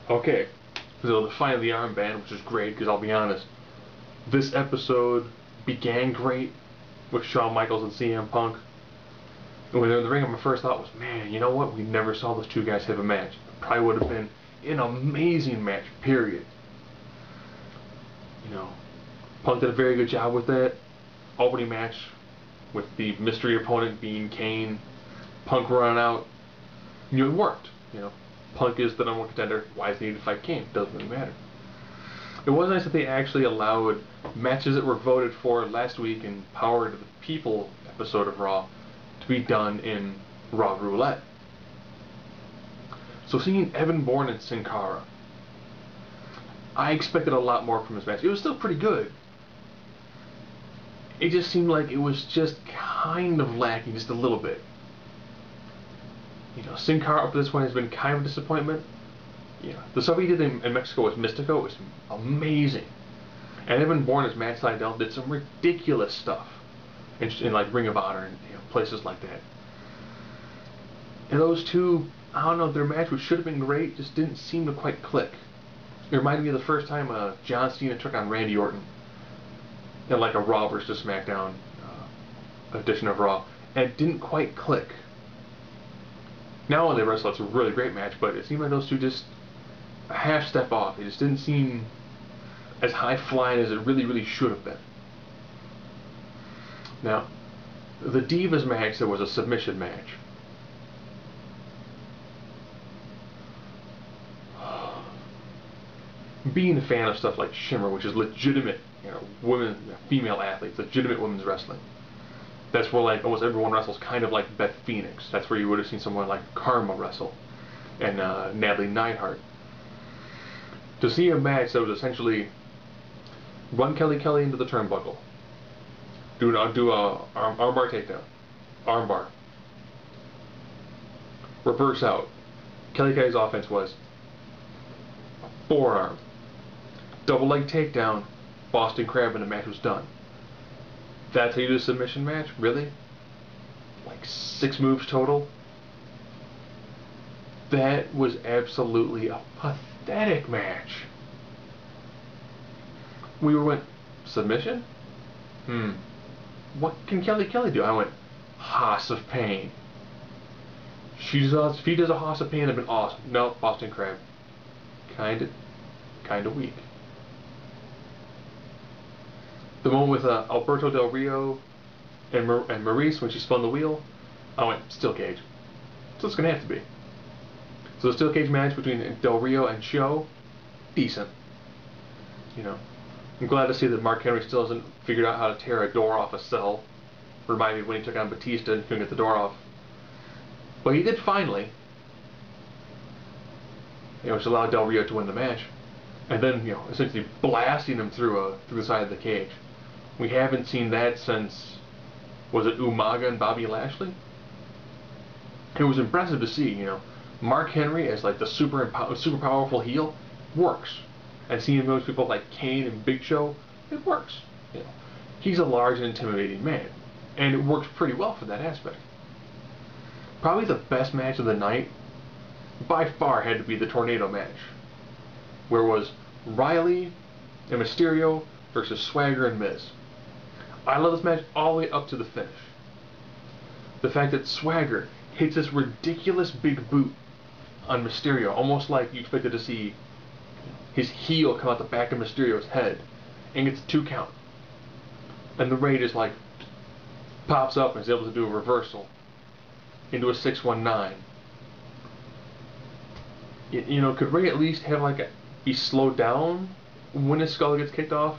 Okay, so finally the armband, which is great because I'll be honest, this episode began great with Shawn Michaels and CM Punk. And when they were in the ring, my first thought was, man, you know what? We never saw those two guys have a match. It probably would have been an amazing match, period. You know, Punk did a very good job with that opening match with the mystery opponent being Kane. Punk running out. You know, it worked. You know, Punk is the number one contender. Why does he need to fight Kane? Doesn't really matter. It was nice that they actually allowed matches that were voted for last week in Power to the People episode of Raw to be done in Raw Roulette. So seeing Evan Bourne and Sin Cara, I expected a lot more from this match. It was still pretty good. It just seemed like it was just kind of lacking just a little bit. You know, Sin Cara up to this point has been kind of a disappointment. Yeah, the stuff he did in Mexico with Mystico was amazing. And Evan Bourne as Matt Sydal did some ridiculous stuff in like Ring of Honor and places like that. And those two, I don't know, their match, which should have been great, just didn't seem to quite click. It reminded me of the first time John Cena took on Randy Orton in like a Raw versus SmackDown edition of Raw, and it didn't quite click. Now when they wrestle, it's a really great match, but it seemed like those two just a half step off. It just didn't seem as high flying as it really should have been. Now, the Divas match, there was a submission match. Being a fan of stuff like Shimmer, which is legitimate, you know, women, female athletes, legitimate women's wrestling. That's where like almost everyone wrestles kind of like Beth Phoenix. That's where you would have seen someone like Karma wrestle, and Natalie Neidhart. To see a match that was essentially run Kelly Kelly into the turnbuckle, do a armbar takedown, armbar, reverse out. Kelly Kelly's offense was forearm, double leg takedown, Boston Crab, and the match was done. That's how you do a submission match? Really? Like 6 moves total? That was absolutely a pathetic match. We went, submission? What can Kelly Kelly do? I went, House of Pain. If he does a House of Pain, that'd been awesome. No, Boston Crab. Kinda weak. The moment with Alberto Del Rio and Maurice when she spun the wheel, I went, steel cage. So it's going to have to be. So the steel cage match between Del Rio and Show, decent. You know, I'm glad to see that Mark Henry still hasn't figured out how to tear a door off a cell. Remind me of when he took on Batista and couldn't get the door off. But he did finally. You know, which allowed Del Rio to win the match. And then, you know, essentially blasting him through the side of the cage. We haven't seen that since, was it Umaga and Bobby Lashley? It was impressive to see, you know, Mark Henry as like the super powerful heel works, and seeing those people like Kane and Big Show, it works. You know, he's a large and intimidating man, and it works pretty well for that aspect. Probably the best match of the night, by far, had to be the Tornado match, where it was Riley and Mysterio versus Swagger and Miz. I love this match all the way up to the finish. The fact that Swagger hits this ridiculous big boot on Mysterio, almost like you expected to see his heel come out the back of Mysterio's head, and gets a 2 count. And the Ray just like pops up and is able to do a reversal into a 619. You know, could Ray at least have like be slowed down when his skull gets kicked off?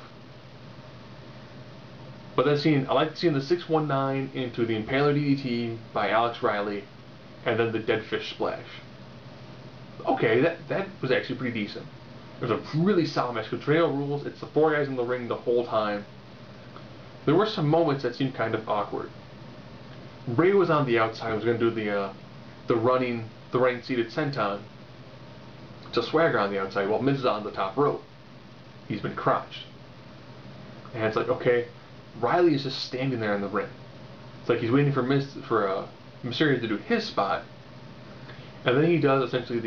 But then I like seeing the 619 into the Impaler DDT by Alex Riley, and then the Dead Fish Splash. Okay, that was actually pretty decent. It was a really solid match. Tornado rules. It's the 4 guys in the ring the whole time. There were some moments that seemed kind of awkward. Ray was on the outside. Was going to do the running seated senton to Swagger on the outside, while Miz is on the top rope. He's been crotched. And it's like, okay, Riley is just standing there in the ring. It's like he's waiting for Mysterio to do his spot, And then he does essentially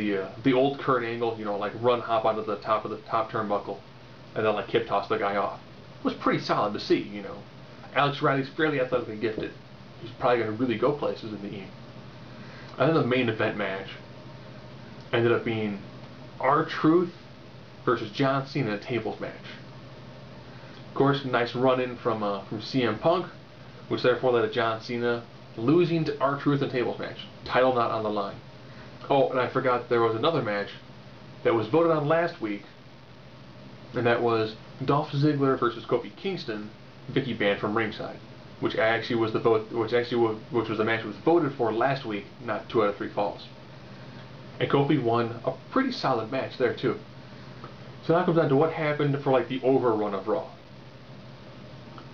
the old Kurt Angle, like run hop onto the top turnbuckle, and then like hip toss the guy off. It was pretty solid to see. Alex Riley's fairly athletically gifted. He's probably going to really go places in the E. And then the main event match ended up being R-Truth versus John Cena in a tables match. Of course, nice run-in from CM Punk, which therefore led to John Cena losing to R-Truth in a tables match. Title not on the line. Oh, and I forgot there was another match that was voted on last week, and that was Dolph Ziggler versus Kofi Kingston, Vicky banned from ringside, which actually was the vote, which was the match that was voted for last week, not 2 out of 3 falls. And Kofi won a pretty solid match there too. So now it comes down to what happened for like the overrun of Raw.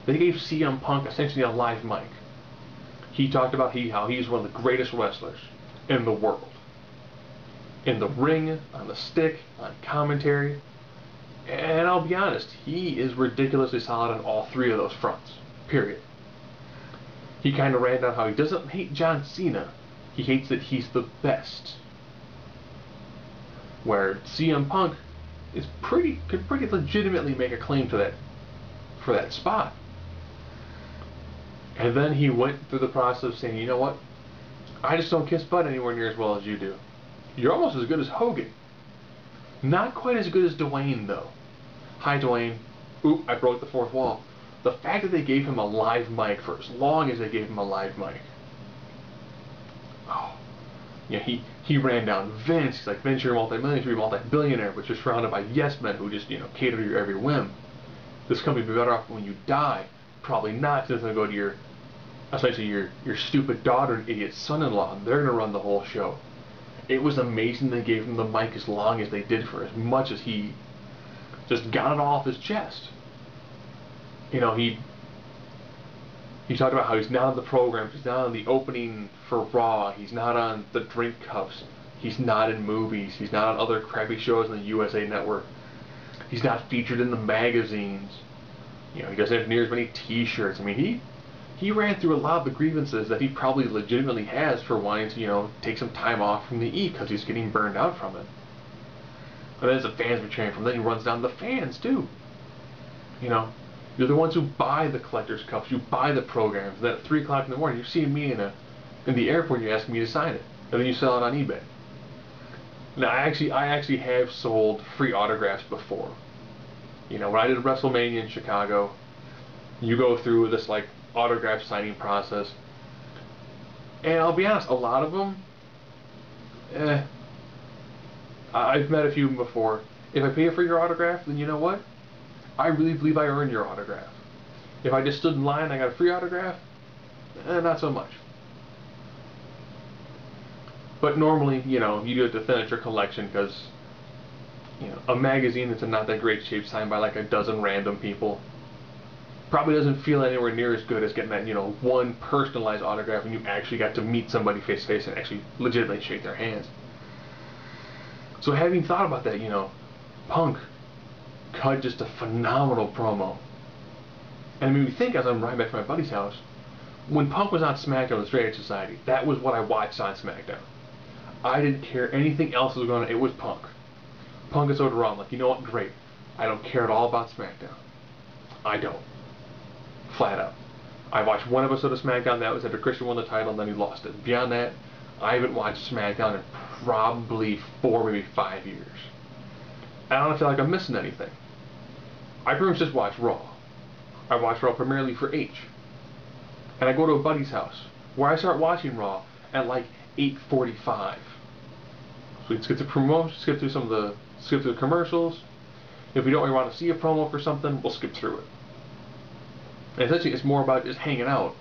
They gave CM Punk essentially a live mic. He talked about how he's one of the greatest wrestlers in the world. In the ring, on the stick, on commentary. And I'll be honest, he is ridiculously solid on all 3 of those fronts. Period. He kind of ran down how he doesn't hate John Cena. He hates that he's the best. Where CM Punk could pretty legitimately make a claim to that for that spot. And then he went through the process of saying, you know what? I just don't kiss butt anywhere near as well as you do. You're almost as good as Hogan. Not quite as good as Dwayne, though. Hi, Dwayne. Oop, I broke the 4th wall. The fact that they gave him a live mic for as long as they gave him a live mic. Oh. Yeah, he ran down Vince. He's like, Vince, you're a multi-millionaire, you're a multi-billionaire, but you're surrounded by yes men who just, cater to your every whim. This company will be better off when you die. Probably not, because it's going to go to essentially your stupid daughter and idiot son-in-law. They're going to run the whole show. It was amazing they gave him the mic as long as they did for as much as he just got it all off his chest. He talked about how he's not on the programs, he's not on the opening for Raw, he's not on the drink cups, he's not in movies, he's not on other crappy shows on the USA Network, he's not featured in the magazines, he doesn't have near as many t-shirts. I mean, he ran through a lot of the grievances that he probably legitimately has for wanting to, take some time off from the E because he's getting burned out from it. And then as the fans were cheering from, then he runs down the fans too. You're the ones who buy the collector's cups, you buy the programs, and then at 3 o'clock in the morning, you're seeing me in the airport, and you're asking me to sign it, and then you sell it on eBay. Now, I actually have sold free autographs before. When I did WrestleMania in Chicago, you go through this like autograph signing process, and I'll be honest, a lot of them, I've met a few of them before. If I pay for your autograph, then you know what? I really believe I earned your autograph. If I just stood in line and I got a free autograph, not so much. But normally, you do have to finish your collection because, a magazine that's in not that great shape signed by like a dozen random people probably doesn't feel anywhere near as good as getting that, one personalized autograph and you actually got to meet somebody face to face and actually legitimately shake their hands. So having thought about that, Punk cut just a phenomenal promo. And it made me think as I'm riding back to my buddy's house, when Punk was on SmackDown with Straight Edge Society, that was what I watched on SmackDown. I didn't care anything else that was going on, it was Punk. Punk is over Raw. I'm like, you know what, great. I don't care at all about SmackDown. I don't. Flat out. I watched one episode of SmackDown, that was after Christian won the title and then he lost it. Beyond that, I haven't watched SmackDown in probably 4, maybe 5 years. I don't feel like I'm missing anything. I pretty much just watch Raw. I watch Raw primarily for H. And I go to a buddy's house, where I start watching Raw at like 8:45. So we can skip the promotions, skip through the commercials. If we don't really want to see a promo for something, we'll skip through it. And essentially, it's more about just hanging out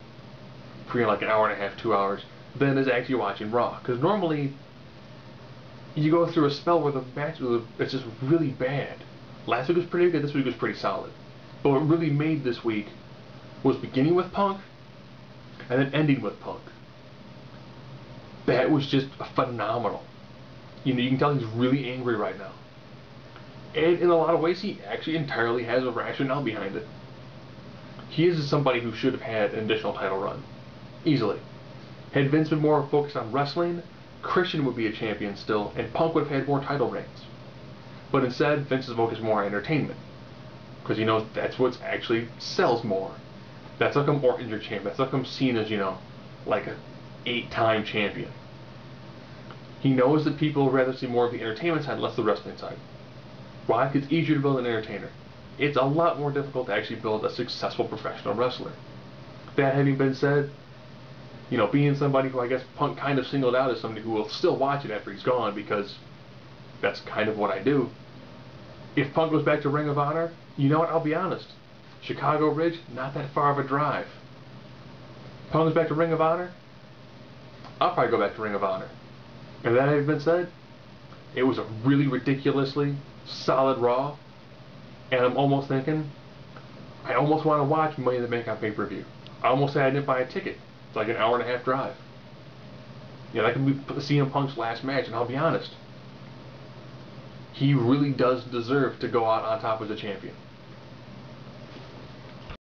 for like an hour and a half, 2 hours, than is actually watching Raw. Because normally, you go through a spell where the match it's just really bad. Last week was pretty good, this week was pretty solid. But what really made this week was beginning with Punk and then ending with Punk. That was just phenomenal. You can tell he's really angry right now. And in a lot of ways, he actually entirely has a rationale behind it. He is somebody who should have had an additional title run. Easily. Had Vince been more focused on wrestling, Christian would be a champion still, and Punk would have had more title reigns. But instead, Vince is focused more on entertainment. Because he knows that's what actually sells more. That's how come Orton's your champion. That's how come Cena's, like an 8-time champion. He knows that people would rather see more of the entertainment side, less the wrestling side. Why? Because it's easier to build an entertainer. It's a lot more difficult to actually build a successful professional wrestler. That having been said, being somebody who I guess Punk kind of singled out as somebody who will still watch it after he's gone, because that's kind of what I do. If Punk goes back to Ring of Honor, you know what, I'll be honest. Chicago Ridge, not that far of a drive. Punk goes back to Ring of Honor, I'll probably go back to Ring of Honor. And that having been said, it was a really ridiculously solid Raw, and I'm almost thinking, I almost want to watch Money in the Bank on pay-per-view. I almost said I didn't buy a ticket. It's like an hour-and-a-half drive. That could be CM Punk's last match, and I'll be honest. He really does deserve to go out on top as a champion.